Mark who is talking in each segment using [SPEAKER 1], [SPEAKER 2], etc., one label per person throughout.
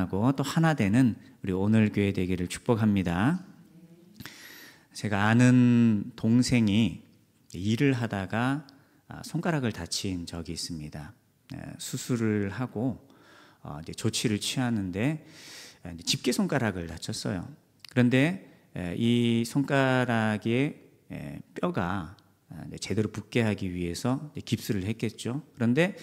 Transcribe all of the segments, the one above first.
[SPEAKER 1] 사랑하고 또 하나 되는 우리 오늘 교회 되기를 축복합니다. 제가 아는 동생이 일을 하다가 손가락을 다친 적이 있습니다. 수술을 하고 이제 조치를 취하는데 집게 손가락을 다쳤어요. 그런데 이 손가락의 뼈가 제대로 붙게 하기 위해서 깁스를 했겠죠. 그런데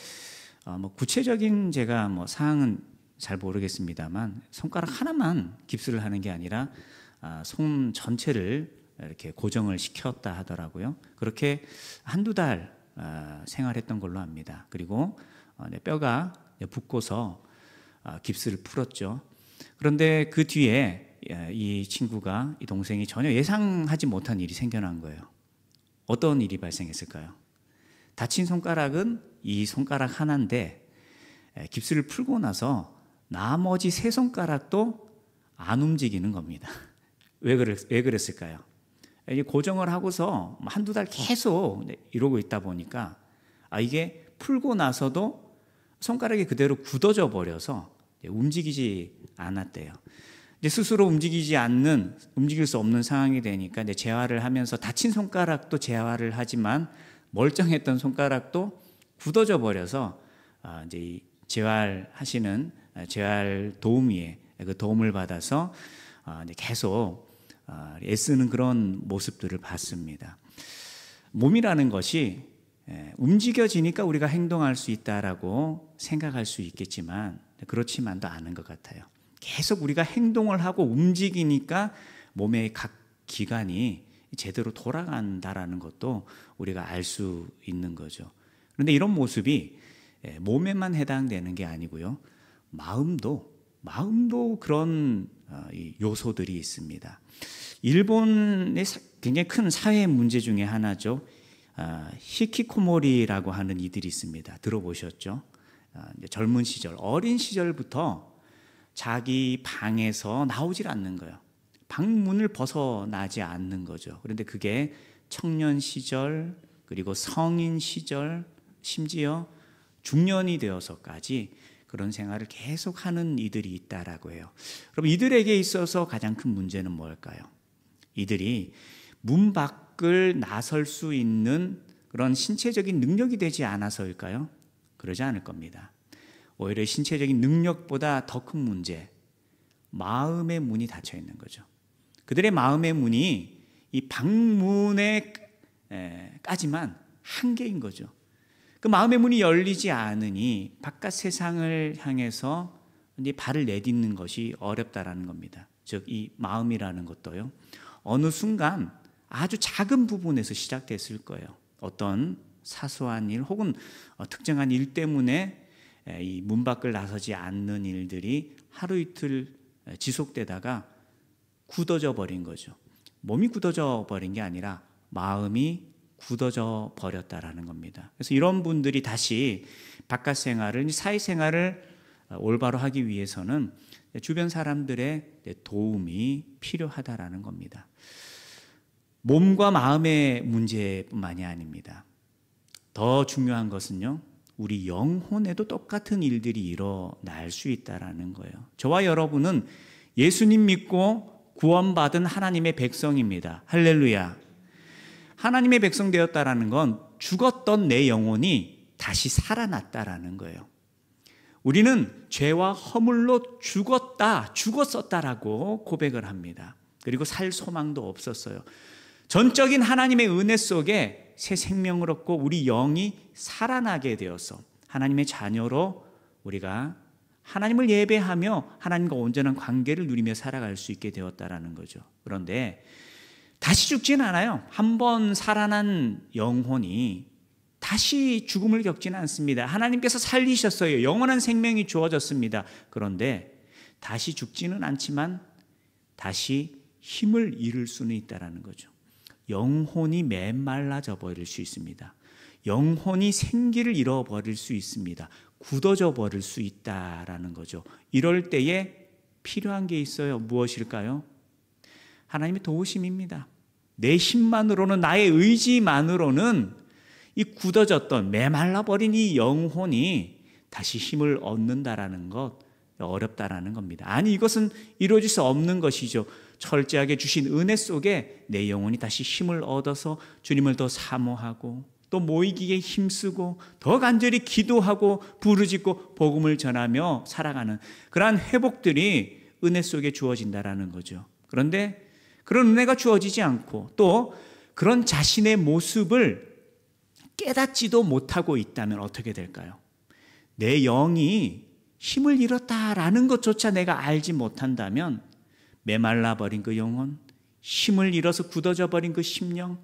[SPEAKER 1] 뭐 구체적인 제가 뭐 사항은 잘 모르겠습니다만 손가락 하나만 깁스를 하는 게 아니라 손 전체를 이렇게 고정을 시켰다 하더라고요. 그렇게 한두 달 생활했던 걸로 압니다. 그리고 뼈가 붙고서 깁스를 풀었죠. 그런데 그 뒤에 이 친구가, 이 동생이 전혀 예상하지 못한 일이 생겨난 거예요. 어떤 일이 발생했을까요? 다친 손가락은 이 손가락 하나인데 깁스를 풀고 나서 나머지 세 손가락도 안 움직이는 겁니다. 왜 그랬을까요? 고정을 하고서 한두 달 계속 이러고 있다 보니까 이게 풀고 나서도 손가락이 그대로 굳어져 버려서 움직이지 않았대요. 이제 스스로 움직일 수 없는 상황이 되니까 이제 재활을 하면서 다친 손가락도 재활을 하지만 멀쩡했던 손가락도 굳어져 버려서 이제 이 재활하시는 재활 도우미의 그 도움을 받아서 이제 계속 애쓰는 그런 모습들을 봤습니다. 몸이라는 것이 움직여지니까 우리가 행동할 수 있다라고 생각할 수 있겠지만 그렇지만도 않은 것 같아요. 계속 우리가 행동을 하고 움직이니까 몸의 각 기관이 제대로 돌아간다라는 것도 우리가 알 수 있는 거죠. 그런데 이런 모습이 몸에만 해당되는 게 아니고요. 마음도 그런 요소들이 있습니다. 일본의 굉장히 큰 사회 문제 중에 하나죠. 히키코모리라고 하는 이들이 있습니다. 들어보셨죠? 젊은 시절, 어린 시절부터 자기 방에서 나오질 않는 거예요. 방문을 벗어나지 않는 거죠. 그런데 그게 청년 시절, 그리고 성인 시절, 심지어 중년이 되어서까지 그런 생활을 계속하는 이들이 있다라고 해요. 그럼 이들에게 있어서 가장 큰 문제는 뭘까요? 이들이 문 밖을 나설 수 있는 그런 신체적인 능력이 되지 않아서일까요? 그러지 않을 겁니다. 오히려 신체적인 능력보다 더 큰 문제, 마음의 문이 닫혀 있는 거죠. 그들의 마음의 문이 이 방문에까지만 한계인 거죠. 그 마음의 문이 열리지 않으니 바깥 세상을 향해서 이제 발을 내딛는 것이 어렵다라는 겁니다. 즉, 이 마음이라는 것도요, 어느 순간 아주 작은 부분에서 시작됐을 거예요. 어떤 사소한 일 혹은 특정한 일 때문에 이 문 밖을 나서지 않는 일들이 하루 이틀 지속되다가 굳어져 버린 거죠. 몸이 굳어져 버린 게 아니라 마음이 굳어져 버렸다라는 겁니다. 그래서 이런 분들이 다시 바깥 생활을, 사회생활을 올바로 하기 위해서는 주변 사람들의 도움이 필요하다라는 겁니다. 몸과 마음의 문제뿐만이 아닙니다. 더 중요한 것은요, 우리 영혼에도 똑같은 일들이 일어날 수 있다라는 거예요. 저와 여러분은 예수님 믿고 구원받은 하나님의 백성입니다. 할렐루야. 하나님의 백성 되었다라는 건 죽었던 내 영혼이 다시 살아났다라는 거예요. 우리는 죄와 허물로 죽었었다라고 고백을 합니다. 그리고 살 소망도 없었어요. 전적인 하나님의 은혜 속에 새 생명을 얻고 우리 영이 살아나게 되어서 하나님의 자녀로 우리가 하나님을 예배하며 하나님과 온전한 관계를 누리며 살아갈 수 있게 되었다라는 거죠. 그런데 다시 죽지는 않아요. 한번 살아난 영혼이 다시 죽음을 겪지는 않습니다. 하나님께서 살리셨어요. 영원한 생명이 주어졌습니다. 그런데 다시 죽지는 않지만 다시 힘을 잃을 수는 있다라는 거죠. 영혼이 메말라져 버릴 수 있습니다. 영혼이 생기를 잃어버릴 수 있습니다. 굳어져 버릴 수 있다라는 거죠. 이럴 때에 필요한 게 있어요. 무엇일까요? 하나님의 도우심입니다. 내 힘만으로는, 나의 의지만으로는 이 굳어졌던 메말라버린 이 영혼이 다시 힘을 얻는다라는 것, 어렵다라는 겁니다. 아니, 이것은 이루어질 수 없는 것이죠. 철저하게 주신 은혜 속에 내 영혼이 다시 힘을 얻어서 주님을 더 사모하고 또 모이기에 힘쓰고 더 간절히 기도하고 부르짖고 복음을 전하며 살아가는 그러한 회복들이 은혜 속에 주어진다라는 거죠. 그런데 그런 은혜가 주어지지 않고 또 그런 자신의 모습을 깨닫지도 못하고 있다면 어떻게 될까요? 내 영이 힘을 잃었다라는 것조차 내가 알지 못한다면 메말라버린 그 영혼, 힘을 잃어서 굳어져 버린 그 심령,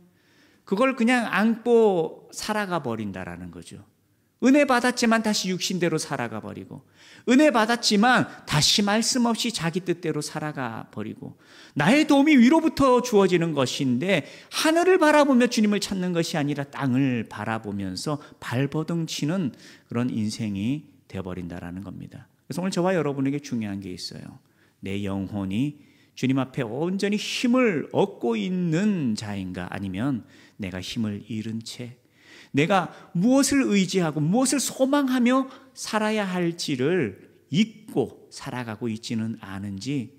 [SPEAKER 1] 그걸 그냥 안고 살아가 버린다라는 거죠. 은혜 받았지만 다시 육신대로 살아가 버리고, 은혜 받았지만 다시 말씀 없이 자기 뜻대로 살아가 버리고, 나의 도움이 위로부터 주어지는 것인데 하늘을 바라보며 주님을 찾는 것이 아니라 땅을 바라보면서 발버둥 치는 그런 인생이 되어버린다라는 겁니다. 그래서 오늘 저와 여러분에게 중요한 게 있어요. 내 영혼이 주님 앞에 온전히 힘을 얻고 있는 자인가, 아니면 내가 힘을 잃은 채 내가 무엇을 의지하고 무엇을 소망하며 살아야 할지를 잊고 살아가고 있지는 않은지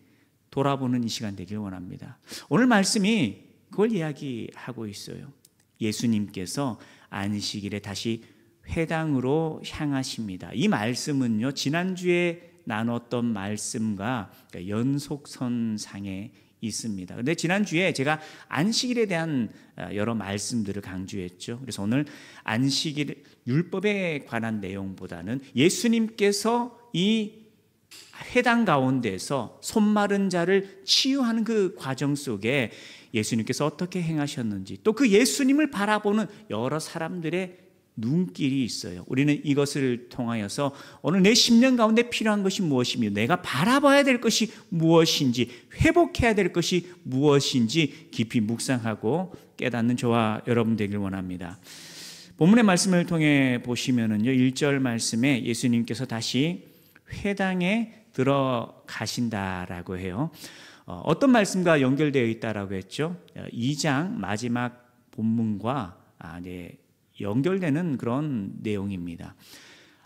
[SPEAKER 1] 돌아보는 이 시간 되길 원합니다. 오늘 말씀이 그걸 이야기하고 있어요. 예수님께서 안식일에 다시 회당으로 향하십니다. 이 말씀은요, 지난주에 나눴던 말씀과 연속선상에 있습니다. 그런데 지난주에 제가 안식일에 대한 여러 말씀들을 강조했죠. 그래서 오늘 안식일 율법에 관한 내용보다는 예수님께서 이 회당 가운데서 손 마른 자를 치유하는 그 과정 속에 예수님께서 어떻게 행하셨는지, 또 그 예수님을 바라보는 여러 사람들의 눈길이 있어요. 우리는 이것을 통하여서 오늘 내 심령 가운데 필요한 것이 무엇이며 내가 바라봐야 될 것이 무엇인지, 회복해야 될 것이 무엇인지 깊이 묵상하고 깨닫는 저와 여러분 되길 원합니다. 본문의 말씀을 통해 보시면은요, 1절 말씀에 예수님께서 다시 회당에 들어가신다라고 해요. 어떤 말씀과 연결되어 있다라고 했죠? 2장 마지막 본문과 연결되는 그런 내용입니다.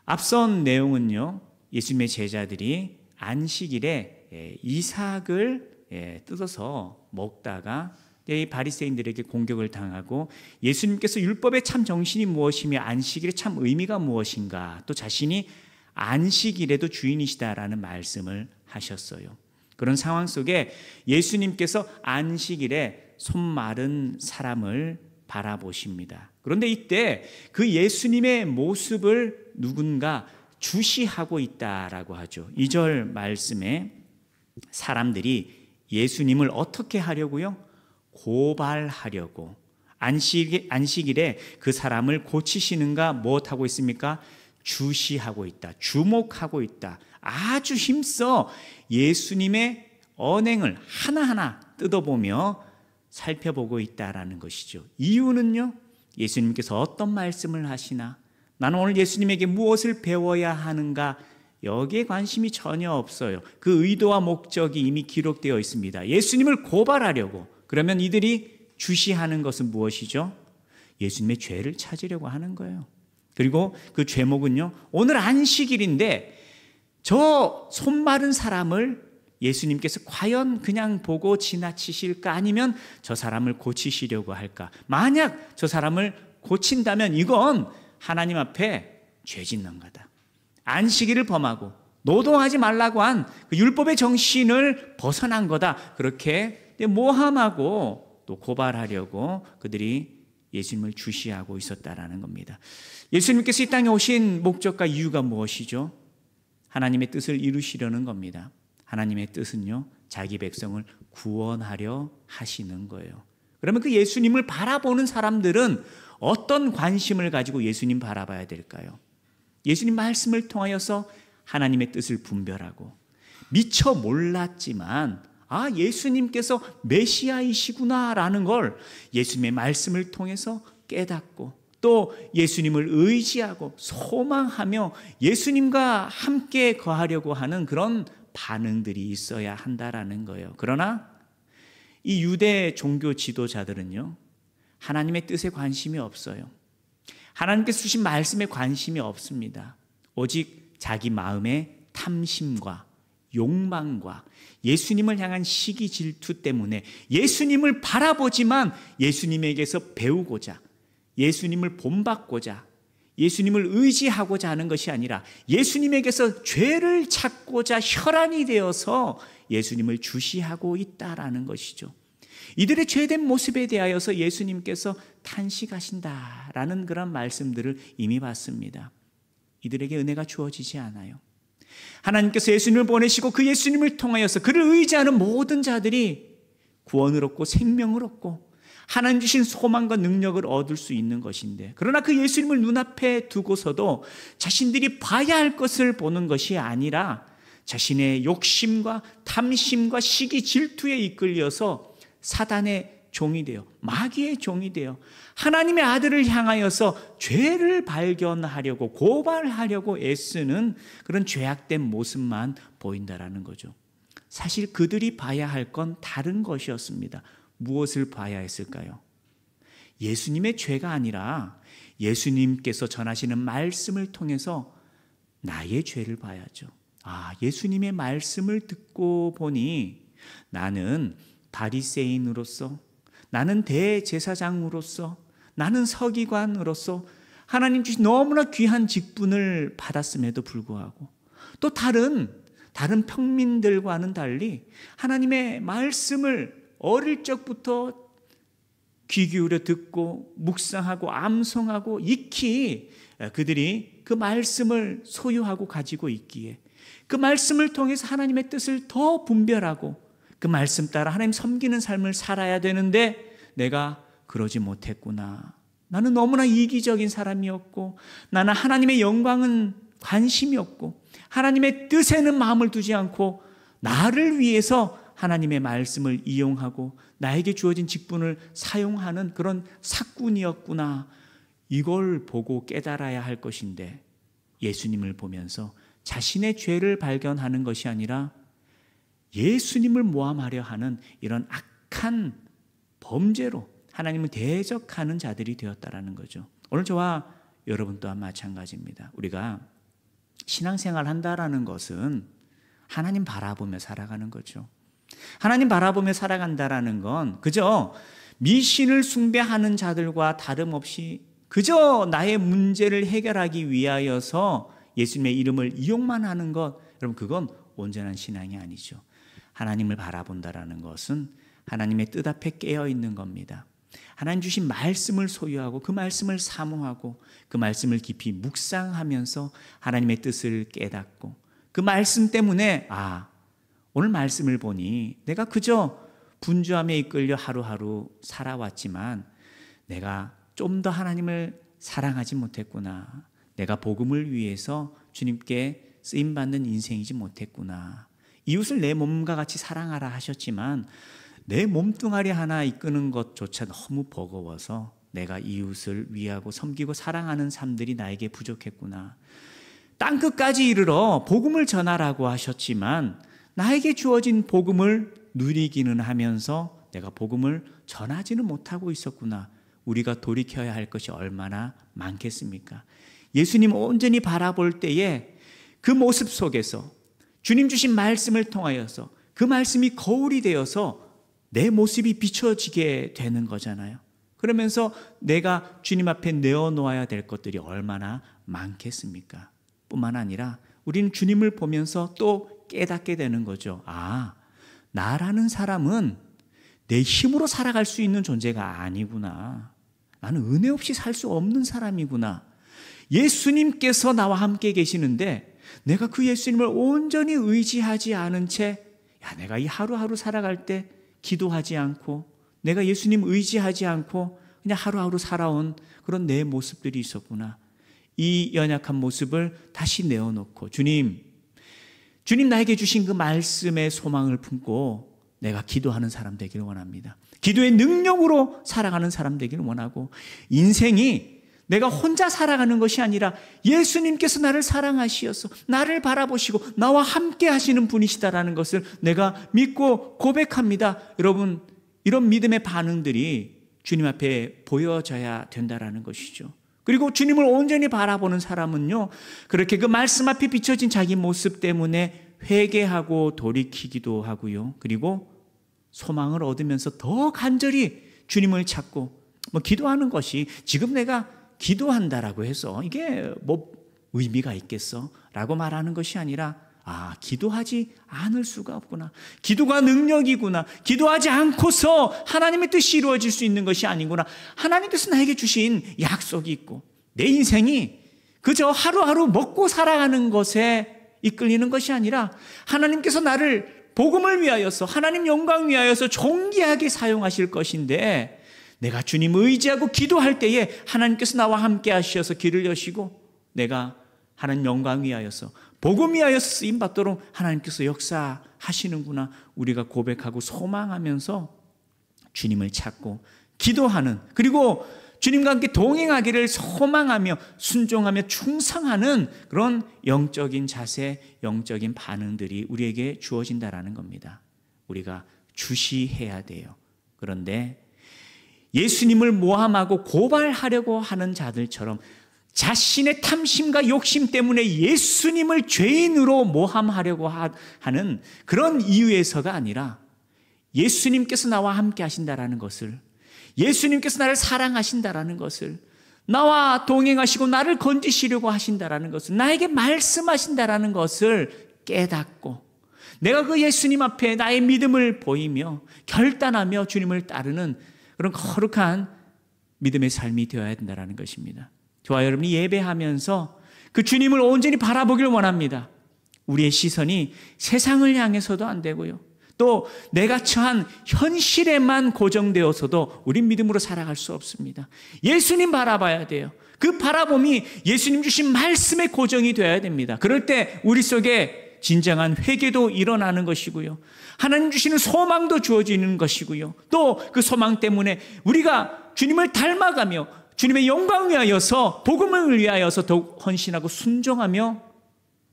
[SPEAKER 1] 앞선 내용은요, 예수님의 제자들이 안식일에 이삭을 뜯어서 먹다가 이 바리새인들에게 공격을 당하고 예수님께서 율법의 참 정신이 무엇이며 안식일의 참 의미가 무엇인가, 또 자신이 안식일에도 주인이시다라는 말씀을 하셨어요. 그런 상황 속에 예수님께서 안식일에 손 마른 사람을 바라보십니다. 그런데 이때 그 예수님의 모습을 누군가 주시하고 있다라고 하죠. 2절 말씀에 사람들이 예수님을 어떻게 하려고요? 고발하려고. 안식일에 그 사람을 고치시는가 무엇하고 있습니까? 주시하고 있다. 주목하고 있다. 아주 힘써 예수님의 언행을 하나하나 뜯어보며 살펴보고 있다라는 것이죠. 이유는요, 예수님께서 어떤 말씀을 하시나, 나는 오늘 예수님에게 무엇을 배워야 하는가, 여기에 관심이 전혀 없어요. 그 의도와 목적이 이미 기록되어 있습니다. 예수님을 고발하려고. 그러면 이들이 주시하는 것은 무엇이죠? 예수님의 죄를 찾으려고 하는 거예요. 그리고 그 죄목은요, 오늘 안식일인데 저 손 마른 사람을 예수님께서 과연 그냥 보고 지나치실까, 아니면 저 사람을 고치시려고 할까? 만약 저 사람을 고친다면 이건 하나님 앞에 죄 짓는 거다. 안식일을 범하고 노동하지 말라고 한 그 율법의 정신을 벗어난 거다. 그렇게 모함하고 또 고발하려고 그들이 예수님을 주시하고 있었다라는 겁니다. 예수님께서 이 땅에 오신 목적과 이유가 무엇이죠? 하나님의 뜻을 이루시려는 겁니다. 하나님의 뜻은요, 자기 백성을 구원하려 하시는 거예요. 그러면 그 예수님을 바라보는 사람들은 어떤 관심을 가지고 예수님 바라봐야 될까요? 예수님 말씀을 통하여서 하나님의 뜻을 분별하고, 미처 몰랐지만 예수님께서 메시아이시구나라는 걸 예수님의 말씀을 통해서 깨닫고, 또 예수님을 의지하고 소망하며 예수님과 함께 거하려고 하는 그런 반응들이 있어야 한다라는 거예요. 그러나 이 유대 종교 지도자들은요, 하나님의 뜻에 관심이 없어요. 하나님께서 주신 말씀에 관심이 없습니다. 오직 자기 마음의 탐심과 욕망과 예수님을 향한 시기 질투 때문에 예수님을 바라보지만 예수님에게서 배우고자, 예수님을 본받고자, 예수님을 의지하고자 하는 것이 아니라 예수님에게서 죄를 찾고자 혈안이 되어서 예수님을 주시하고 있다라는 것이죠. 이들의 죄된 모습에 대하여서 예수님께서 탄식하신다라는 그런 말씀들을 이미 봤습니다. 이들에게 은혜가 주어지지 않아요. 하나님께서 예수님을 보내시고 그 예수님을 통하여서 그를 의지하는 모든 자들이 구원을 얻고 생명을 얻고 하나님 주신 소망과 능력을 얻을 수 있는 것인데, 그러나 그 예수님을 눈앞에 두고서도 자신들이 봐야 할 것을 보는 것이 아니라 자신의 욕심과 탐심과 시기 질투에 이끌려서 사단의 종이 되어, 마귀의 종이 되어 하나님의 아들을 향하여서 죄를 발견하려고 고발하려고 애쓰는 그런 죄악된 모습만 보인다라는 거죠. 사실 그들이 봐야 할 건 다른 것이었습니다. 무엇을 봐야 했을까요? 예수님의 죄가 아니라 예수님께서 전하시는 말씀을 통해서 나의 죄를 봐야죠. 예수님의 말씀을 듣고 보니 나는 바리새인으로서, 나는 대제사장으로서, 나는 서기관으로서 하나님 주신 너무나 귀한 직분을 받았음에도 불구하고 또 다른 평민들과는 달리 하나님의 말씀을 어릴 적부터 귀 기울여 듣고 묵상하고 암송하고 익히 그들이 그 말씀을 소유하고 가지고 있기에 그 말씀을 통해서 하나님의 뜻을 더 분별하고 그 말씀 따라 하나님 섬기는 삶을 살아야 되는데 내가 그러지 못했구나. 나는 너무나 이기적인 사람이었고 나는 하나님의 영광은 관심이 없고 하나님의 뜻에는 마음을 두지 않고 나를 위해서 하나님의 말씀을 이용하고 나에게 주어진 직분을 사용하는 그런 사꾼이었구나. 이걸 보고 깨달아야 할 것인데 예수님을 보면서 자신의 죄를 발견하는 것이 아니라 예수님을 모함하려 하는 이런 악한 범죄로 하나님을 대적하는 자들이 되었다라는 거죠. 오늘 저와 여러분 또한 마찬가지입니다. 우리가 신앙생활 한다라는 것은 하나님 바라보며 살아가는 거죠. 하나님 바라보며 살아간다라는 건 그저 미신을 숭배하는 자들과 다름없이 그저 나의 문제를 해결하기 위하여서 예수님의 이름을 이용만 하는 것, 여러분 그건 온전한 신앙이 아니죠. 하나님을 바라본다라는 것은 하나님의 뜻 앞에 깨어 있는 겁니다. 하나님 주신 말씀을 소유하고 그 말씀을 사모하고 그 말씀을 깊이 묵상하면서 하나님의 뜻을 깨닫고 그 말씀 때문에 오늘 말씀을 보니 내가 그저 분주함에 이끌려 하루하루 살아왔지만 내가 좀 더 하나님을 사랑하지 못했구나. 내가 복음을 위해서 주님께 쓰임받는 인생이지 못했구나. 이웃을 내 몸과 같이 사랑하라 하셨지만 내 몸뚱아리 하나 이끄는 것조차 너무 버거워서 내가 이웃을 위하고 섬기고 사랑하는 삶들이 나에게 부족했구나. 땅끝까지 이르러 복음을 전하라고 하셨지만 나에게 주어진 복음을 누리기는 하면서 내가 복음을 전하지는 못하고 있었구나. 우리가 돌이켜야 할 것이 얼마나 많겠습니까? 예수님 온전히 바라볼 때에 그 모습 속에서 주님 주신 말씀을 통하여서 그 말씀이 거울이 되어서 내 모습이 비춰지게 되는 거잖아요. 그러면서 내가 주님 앞에 내어놓아야 될 것들이 얼마나 많겠습니까? 뿐만 아니라 우리는 주님을 보면서 또 깨닫게 되는 거죠. 나라는 사람은 내 힘으로 살아갈 수 있는 존재가 아니구나. 나는 은혜 없이 살 수 없는 사람이구나. 예수님께서 나와 함께 계시는데 내가 그 예수님을 온전히 의지하지 않은 채 내가 이 하루하루 살아갈 때 기도하지 않고 내가 예수님 의지하지 않고 그냥 하루하루 살아온 그런 내 모습들이 있었구나. 이 연약한 모습을 다시 내어놓고 주님 나에게 주신 그 말씀의 소망을 품고 내가 기도하는 사람 되기를 원합니다. 기도의 능력으로 살아가는 사람 되기를 원하고 인생이 내가 혼자 살아가는 것이 아니라 예수님께서 나를 사랑하시어서 나를 바라보시고 나와 함께 하시는 분이시다라는 것을 내가 믿고 고백합니다. 여러분 이런 믿음의 반응들이 주님 앞에 보여져야 된다라는 것이죠. 그리고 주님을 온전히 바라보는 사람은요, 그렇게 그 말씀 앞에 비춰진 자기 모습 때문에 회개하고 돌이키기도 하고요. 그리고 소망을 얻으면서 더 간절히 주님을 찾고 기도하는 것이 지금 내가 기도한다라고 해서 이게 뭐 의미가 있겠어? 라고 말하는 것이 아니라 기도하지 않을 수가 없구나. 기도가 능력이구나. 기도하지 않고서 하나님의 뜻이 이루어질 수 있는 것이 아니구나. 하나님께서 나에게 주신 약속이 있고 내 인생이 그저 하루하루 먹고 살아가는 것에 이끌리는 것이 아니라 하나님께서 나를 복음을 위하여서 하나님 영광 위하여서 존귀하게 사용하실 것인데 내가 주님 의지하고 기도할 때에 하나님께서 나와 함께 하셔서 길을 여시고 내가 하나님 영광 위하여서 복음 위하여서 쓰임받도록 하나님께서 역사하시는구나 우리가 고백하고 소망하면서 주님을 찾고 기도하는, 그리고 주님과 함께 동행하기를 소망하며 순종하며 충성하는 그런 영적인 자세, 영적인 반응들이 우리에게 주어진다라는 겁니다. 우리가 주시해야 돼요. 그런데 예수님을 모함하고 고발하려고 하는 자들처럼 자신의 탐심과 욕심 때문에 예수님을 죄인으로 모함하려고 하는 그런 이유에서가 아니라 예수님께서 나와 함께 하신다라는 것을, 예수님께서 나를 사랑하신다라는 것을, 나와 동행하시고 나를 건지시려고 하신다라는 것을, 나에게 말씀하신다라는 것을 깨닫고 내가 그 예수님 앞에 나의 믿음을 보이며 결단하며 주님을 따르는 그런 거룩한 믿음의 삶이 되어야 된다는 것입니다. 저와 여러분이 예배하면서 그 주님을 온전히 바라보길 원합니다. 우리의 시선이 세상을 향해서도 안 되고요. 또 내가 처한 현실에만 고정되어서도 우린 믿음으로 살아갈 수 없습니다. 예수님 바라봐야 돼요. 그 바라봄이 예수님 주신 말씀에 고정이 되어야 됩니다. 그럴 때 우리 속에 진정한 회개도 일어나는 것이고요. 하나님 주시는 소망도 주어지는 것이고요. 또 그 소망 때문에 우리가 주님을 닮아가며 주님의 영광 위하여서 복음을 위하여서 더욱 헌신하고 순종하며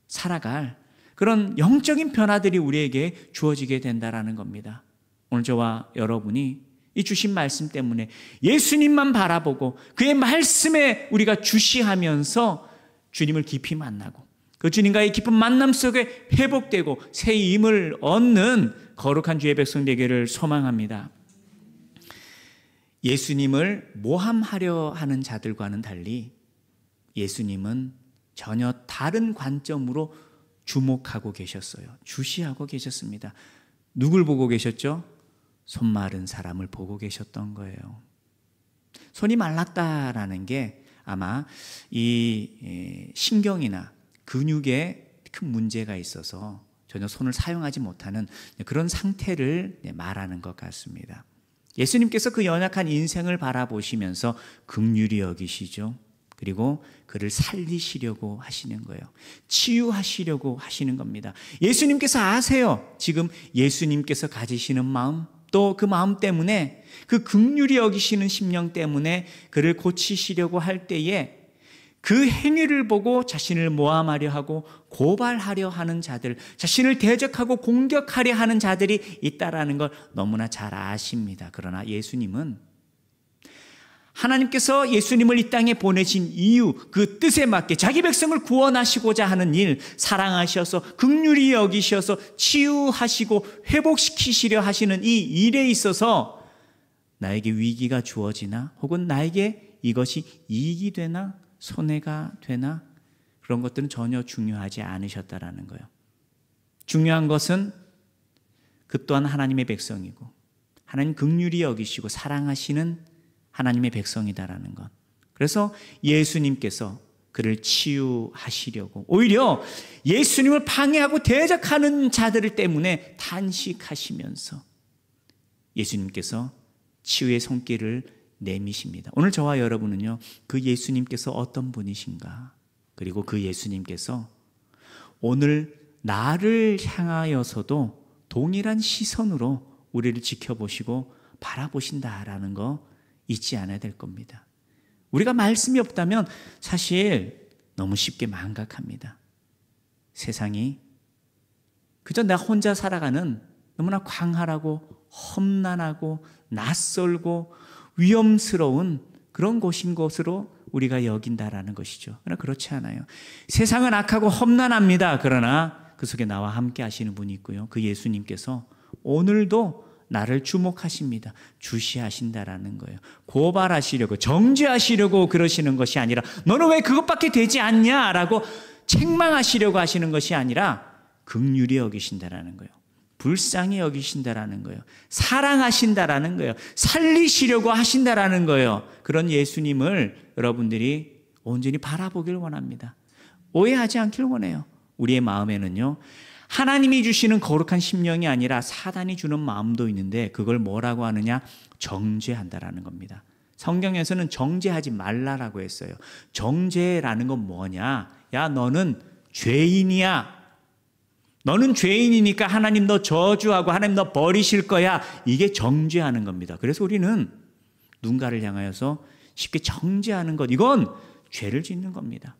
[SPEAKER 1] 살아갈 그런 영적인 변화들이 우리에게 주어지게 된다라는 겁니다. 오늘 저와 여러분이 이 주신 말씀 때문에 예수님만 바라보고 그의 말씀에 우리가 주시하면서 주님을 깊이 만나고 그 주님과의 깊은 만남 속에 회복되고 새 힘을 얻는 거룩한 주의 백성 되기를 소망합니다. 예수님을 모함하려 하는 자들과는 달리 예수님은 전혀 다른 관점으로 주목하고 계셨어요. 주시하고 계셨습니다. 누굴 보고 계셨죠? 손 마른 사람을 보고 계셨던 거예요. 손이 말랐다라는 게 아마 이 신경이나 근육에 큰 문제가 있어서 전혀 손을 사용하지 못하는 그런 상태를 말하는 것 같습니다. 예수님께서 그 연약한 인생을 바라보시면서 긍휼히 여기시죠. 그리고 그를 살리시려고 하시는 거예요. 치유하시려고 하시는 겁니다. 예수님께서 아세요. 지금 예수님께서 가지시는 마음, 또 그 마음 때문에 그 긍휼히 여기시는 심령 때문에 그를 고치시려고 할 때에 그 행위를 보고 자신을 모함하려 하고 고발하려 하는 자들, 자신을 대적하고 공격하려 하는 자들이 있다라는 걸 너무나 잘 아십니다. 그러나 예수님은 하나님께서 예수님을 이 땅에 보내신 이유, 그 뜻에 맞게 자기 백성을 구원하시고자 하는 일, 사랑하셔서 긍휼히 여기셔서 치유하시고 회복시키시려 하시는 이 일에 있어서 나에게 위기가 주어지나 혹은 나에게 이것이 이익이 되나 손해가 되나 그런 것들은 전혀 중요하지 않으셨다라는 거예요. 중요한 것은 그 또한 하나님의 백성이고 하나님 긍휼히 여기시고 사랑하시는 하나님의 백성이다라는 것. 그래서 예수님께서 그를 치유하시려고 오히려 예수님을 방해하고 대적하는 자들 때문에 탄식하시면서 예수님께서 치유의 손길을 내미십니다. 오늘 저와 여러분은요, 그 예수님께서 어떤 분이신가, 그리고 그 예수님께서 오늘 나를 향하여서도 동일한 시선으로 우리를 지켜보시고 바라보신다라는 거 잊지 않아야 될 겁니다. 우리가 말씀이 없다면 사실 너무 쉽게 망각합니다. 세상이 그저 나 혼자 살아가는 너무나 광활하고 험난하고 낯설고 위험스러운 그런 곳인 것으로 우리가 여긴다라는 것이죠. 그러나 그렇지 않아요. 세상은 악하고 험난합니다. 그러나 그 속에 나와 함께 하시는 분이 있고요. 그 예수님께서 오늘도 나를 주목하십니다. 주시하신다라는 거예요. 고발하시려고, 정죄하시려고 그러시는 것이 아니라 너는 왜 그것밖에 되지 않냐라고 책망하시려고 하시는 것이 아니라 긍휼히 여기신다라는 거예요. 불쌍히 여기신다라는 거예요. 사랑하신다라는 거예요. 살리시려고 하신다라는 거예요. 그런 예수님을 여러분들이 온전히 바라보길 원합니다. 오해하지 않길 원해요. 우리의 마음에는요, 하나님이 주시는 거룩한 심령이 아니라 사단이 주는 마음도 있는데 그걸 뭐라고 하느냐? 정죄한다라는 겁니다. 성경에서는 정죄하지 말라라고 했어요. 정죄라는 건 뭐냐? 야, 너는 죄인이야. 너는 죄인이니까 하나님 너 저주하고 하나님 너 버리실 거야. 이게 정죄하는 겁니다. 그래서 우리는 누군가를 향하여서 쉽게 정죄하는 것, 이건 죄를 짓는 겁니다.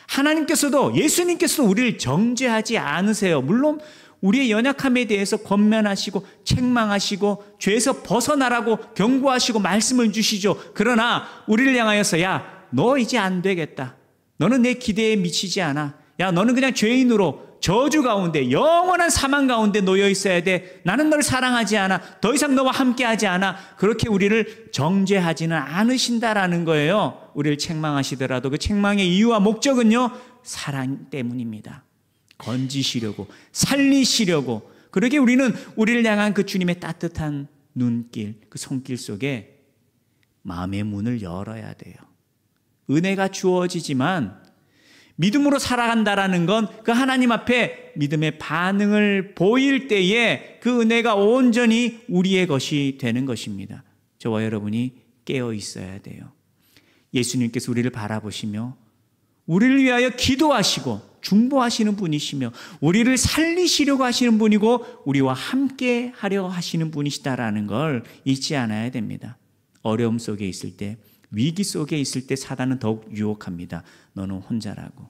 [SPEAKER 1] 하나님께서도, 예수님께서도 우리를 정죄하지 않으세요. 물론 우리의 연약함에 대해서 권면하시고 책망하시고 죄에서 벗어나라고 경고하시고 말씀을 주시죠. 그러나 우리를 향하여서 야, 너 이제 안 되겠다. 너는 내 기대에 미치지 않아. 야, 너는 그냥 죄인으로 저주 가운데, 영원한 사망 가운데 놓여 있어야 돼. 나는 너를 사랑하지 않아. 더 이상 너와 함께하지 않아. 그렇게 우리를 정죄하지는 않으신다라는 거예요. 우리를 책망하시더라도 그 책망의 이유와 목적은요, 사랑 때문입니다. 건지시려고, 살리시려고. 그러게 우리는 우리를 향한 그 주님의 따뜻한 눈길, 그 손길 속에 마음의 문을 열어야 돼요. 은혜가 주어지지만 믿음으로 살아간다라는 건 그 하나님 앞에 믿음의 반응을 보일 때에 그 은혜가 온전히 우리의 것이 되는 것입니다. 저와 여러분이 깨어 있어야 돼요. 예수님께서 우리를 바라보시며 우리를 위하여 기도하시고 중보하시는 분이시며 우리를 살리시려고 하시는 분이고 우리와 함께 하려 하시는 분이시다라는 걸 잊지 않아야 됩니다. 어려움 속에 있을 때, 위기 속에 있을 때 사단은 더욱 유혹합니다. 너는 혼자라고.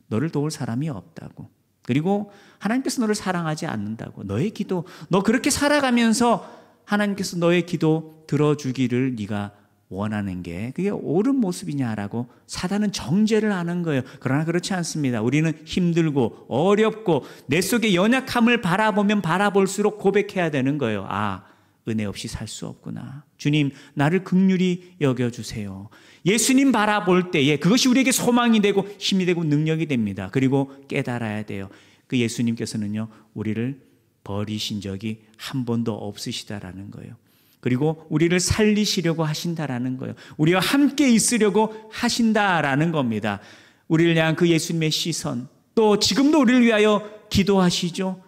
[SPEAKER 1] 너를 도울 사람이 없다고. 그리고 하나님께서 너를 사랑하지 않는다고. 너의 기도, 너 그렇게 살아가면서 하나님께서 너의 기도 들어주기를 네가 원하는 게 그게 옳은 모습이냐라고 사단은 정죄를 하는 거예요. 그러나 그렇지 않습니다. 우리는 힘들고 어렵고 내 속의 연약함을 바라보면 바라볼수록 고백해야 되는 거예요. 아, 은혜 없이 살 수 없구나. 주님, 나를 긍휼히 여겨주세요. 예수님 바라볼 때에 그것이 우리에게 소망이 되고 힘이 되고 능력이 됩니다. 그리고 깨달아야 돼요. 그 예수님께서는요, 우리를 버리신 적이 한 번도 없으시다라는 거예요. 그리고 우리를 살리시려고 하신다라는 거예요. 우리와 함께 있으려고 하신다라는 겁니다. 우리를 향한 그 예수님의 시선, 또 지금도 우리를 위하여 기도하시죠.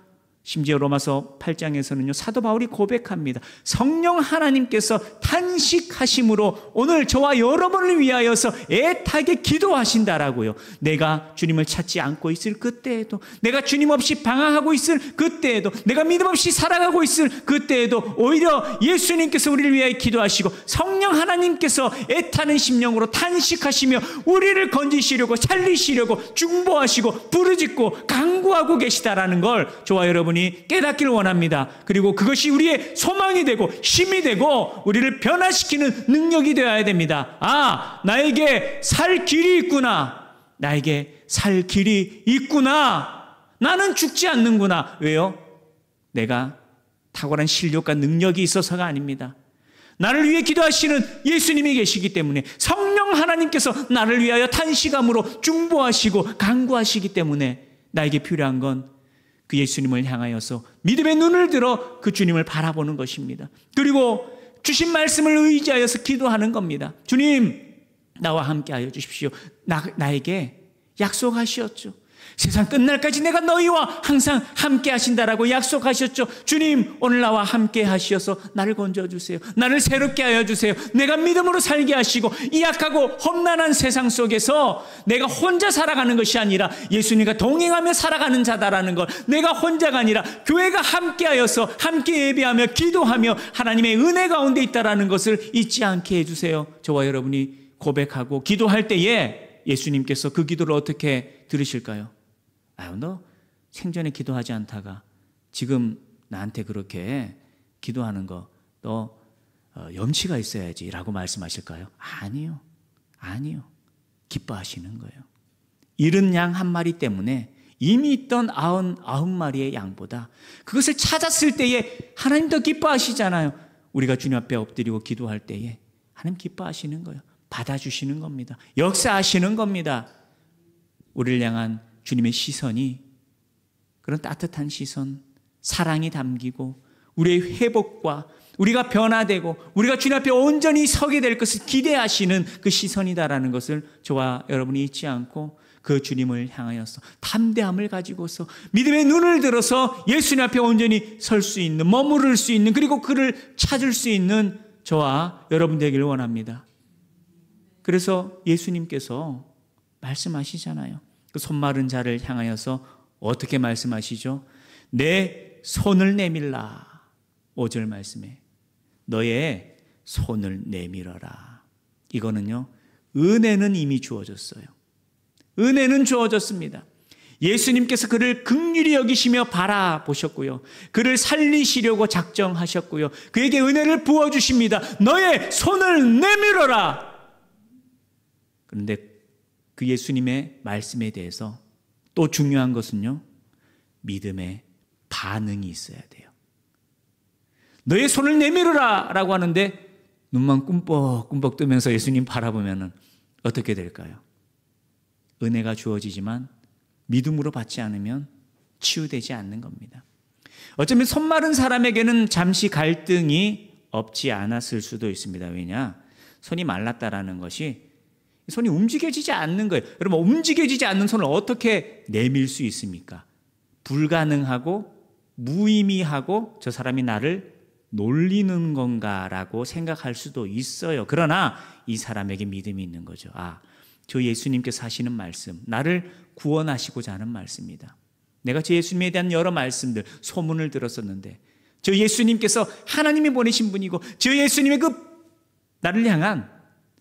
[SPEAKER 1] 심지어 로마서 8장에서는요, 사도 바울이 고백합니다. 성령 하나님께서 탄식하심으로 오늘 저와 여러분을 위하여서 애타게 기도하신다라고요. 내가 주님을 찾지 않고 있을 그때에도, 내가 주님 없이 방황하고 있을 그때에도, 내가 믿음 없이 살아가고 있을 그때에도 오히려 예수님께서 우리를 위하여 기도하시고 성령 하나님께서 애타는 심령으로 탄식하시며 우리를 건지시려고 살리시려고 중보하시고 부르짖고 간구하고 계시다라는 걸 저와 여러분이 깨닫기를 원합니다. 그리고 그것이 우리의 소망이 되고 힘이 되고 우리를 변화시키는 능력이 되어야 됩니다. 아, 나에게 살 길이 있구나. 나에게 살 길이 있구나. 나는 죽지 않는구나. 왜요? 내가 탁월한 실력과 능력이 있어서가 아닙니다. 나를 위해 기도하시는 예수님이 계시기 때문에, 성령 하나님께서 나를 위하여 탄식함으로 중보하시고 간구하시기 때문에 나에게 필요한 건 그 예수님을 향하여서 믿음의 눈을 들어 그 주님을 바라보는 것입니다. 그리고 주신 말씀을 의지하여서 기도하는 겁니다. 주님, 나와 함께 하여 주십시오. 나에게 약속하셨죠. 세상 끝날까지 내가 너희와 항상 함께 하신다라고 약속하셨죠. 주님, 오늘 나와 함께 하시어서 나를 건져주세요. 나를 새롭게 하여 주세요. 내가 믿음으로 살게 하시고 이 약하고 험난한 세상 속에서 내가 혼자 살아가는 것이 아니라 예수님과 동행하며 살아가는 자다라는 걸, 내가 혼자가 아니라 교회가 함께 하여서 함께 예배하며 기도하며 하나님의 은혜 가운데 있다라는 것을 잊지 않게 해주세요. 저와 여러분이 고백하고 기도할 때에 예수님께서 그 기도를 어떻게 들으실까요? 아유, 너 생전에 기도하지 않다가 지금 나한테 그렇게 기도하는 거 너 염치가 있어야지 라고 말씀하실까요? 아니요. 아니요. 기뻐하시는 거예요. 잃은 양 한 마리 때문에 이미 있던 99마리의 양보다 그것을 찾았을 때에 하나님 더 기뻐하시잖아요. 우리가 주님 앞에 엎드리고 기도할 때에 하나님 기뻐하시는 거예요. 받아주시는 겁니다. 역사하시는 겁니다. 우리를 향한 주님의 시선이 그런 따뜻한 시선, 사랑이 담기고 우리의 회복과 우리가 변화되고 우리가 주님 앞에 온전히 서게 될 것을 기대하시는 그 시선이다라는 것을 저와 여러분이 잊지 않고 그 주님을 향하여서 담대함을 가지고서 믿음의 눈을 들어서 예수님 앞에 온전히 설 수 있는, 머무를 수 있는, 그리고 그를 찾을 수 있는 저와 여러분 되기를 원합니다. 그래서 예수님께서 말씀하시잖아요. 그 손마른 자를 향하여서 어떻게 말씀하시죠? 내 손을 내밀라. 5절 말씀에 너의 손을 내밀어라. 이거는요, 은혜는 이미 주어졌어요. 은혜는 주어졌습니다. 예수님께서 그를 긍휼히 여기시며 바라보셨고요. 그를 살리시려고 작정하셨고요. 그에게 은혜를 부어주십니다. 너의 손을 내밀어라. 그런데 그 예수님의 말씀에 대해서 또 중요한 것은요, 믿음의 반응이 있어야 돼요. 너의 손을 내밀어라 라고 하는데 눈만 꿈뻑꿈뻑 뜨면서 예수님 바라보면 어떻게 될까요? 은혜가 주어지지만 믿음으로 받지 않으면 치유되지 않는 겁니다. 어쩌면 손 마른 사람에게는 잠시 갈등이 없지 않았을 수도 있습니다. 왜냐? 손이 말랐다라는 것이 손이 움직여지지 않는 거예요. 여러분, 움직여지지 않는 손을 어떻게 내밀 수 있습니까? 불가능하고 무의미하고 저 사람이 나를 놀리는 건가라고 생각할 수도 있어요. 그러나 이 사람에게 믿음이 있는 거죠. 저 예수님께서 하시는 말씀, 나를 구원하시고자 하는 말씀이다. 내가 저 예수님에 대한 여러 말씀들, 소문을 들었었는데 저 예수님께서 하나님이 보내신 분이고 저 예수님의 그 나를 향한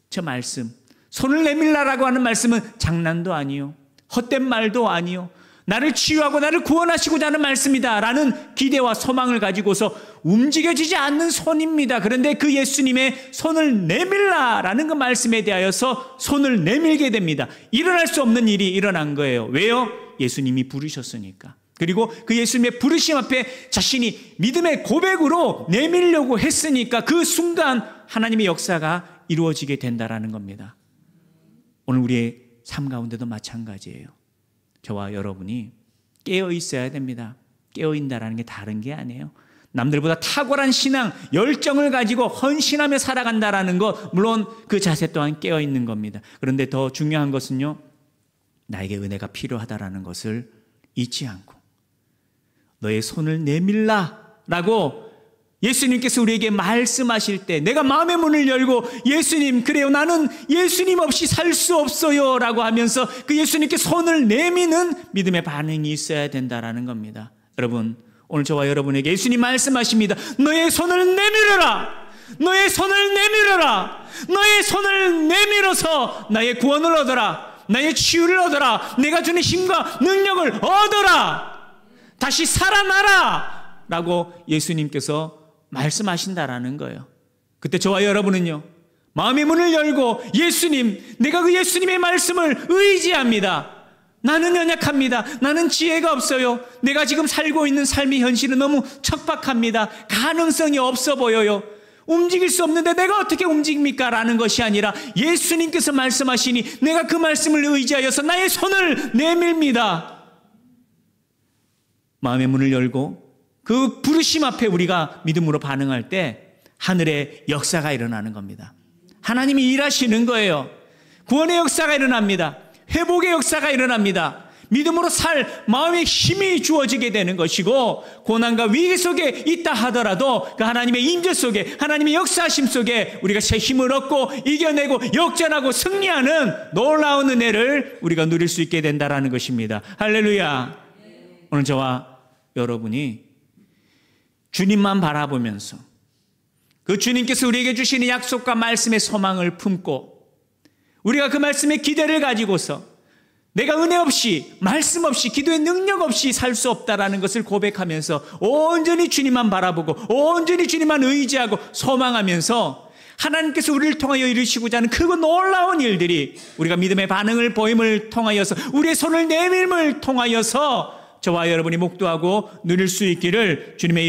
[SPEAKER 1] 저 말씀, 손을 내밀라라고 하는 말씀은 장난도 아니요, 헛된 말도 아니요, 나를 치유하고 나를 구원하시고자 하는 말씀이다 라는 기대와 소망을 가지고서 움직여지지 않는 손입니다. 그런데 그 예수님의 손을 내밀라라는 그 말씀에 대하여서 손을 내밀게 됩니다. 일어날 수 없는 일이 일어난 거예요. 왜요? 예수님이 부르셨으니까. 그리고 그 예수님의 부르심 앞에 자신이 믿음의 고백으로 내밀려고 했으니까 그 순간 하나님의 역사가 이루어지게 된다라는 겁니다. 오늘 우리의 삶 가운데도 마찬가지예요. 저와 여러분이 깨어 있어야 됩니다. 깨어 있다라는 게 다른 게 아니에요. 남들보다 탁월한 신앙, 열정을 가지고 헌신하며 살아간다라는 것, 물론 그 자세 또한 깨어 있는 겁니다. 그런데 더 중요한 것은요, 나에게 은혜가 필요하다라는 것을 잊지 않고 너의 손을 내밀라라고 예수님께서 우리에게 말씀하실 때 내가 마음의 문을 열고 예수님, 그래요, 나는 예수님 없이 살 수 없어요 라고 하면서 그 예수님께 손을 내미는 믿음의 반응이 있어야 된다라는 겁니다. 여러분, 오늘 저와 여러분에게 예수님 말씀하십니다. 너의 손을 내밀어라. 너의 손을 내밀어라. 너의 손을 내밀어서 나의 구원을 얻어라. 나의 치유를 얻어라. 내가 주는 힘과 능력을 얻어라. 다시 살아나라 라고 예수님께서 말씀하신다라는 거예요. 그때 저와 여러분은요, 마음의 문을 열고 예수님, 내가 그 예수님의 말씀을 의지합니다. 나는 연약합니다. 나는 지혜가 없어요. 내가 지금 살고 있는 삶의 현실은 너무 척박합니다. 가능성이 없어 보여요. 움직일 수 없는데 내가 어떻게 움직입니까? 라는 것이 아니라 예수님께서 말씀하시니 내가 그 말씀을 의지하여서 나의 손을 내밀니다. 마음의 문을 열고 그 부르심 앞에 우리가 믿음으로 반응할 때 하늘의 역사가 일어나는 겁니다. 하나님이 일하시는 거예요. 구원의 역사가 일어납니다. 회복의 역사가 일어납니다. 믿음으로 살 마음의 힘이 주어지게 되는 것이고, 고난과 위기 속에 있다 하더라도 그 하나님의 임재 속에, 하나님의 역사하심 속에 우리가 새 힘을 얻고 이겨내고 역전하고 승리하는 놀라운 은혜를 우리가 누릴 수 있게 된다는 것입니다. 할렐루야. 오늘 저와 여러분이 주님만 바라보면서 그 주님께서 우리에게 주시는 약속과 말씀의 소망을 품고 우리가 그 말씀의 기대를 가지고서 내가 은혜 없이, 말씀 없이, 기도의 능력 없이 살 수 없다라는 것을 고백하면서 온전히 주님만 바라보고 온전히 주님만 의지하고 소망하면서 하나님께서 우리를 통하여 이루시고자 하는 크고 놀라운 일들이 우리가 믿음의 반응을 보임을 통하여서 우리의 손을 내밀음을 통하여서 저와 여러분이 목도하고 누릴 수 있기를 주님의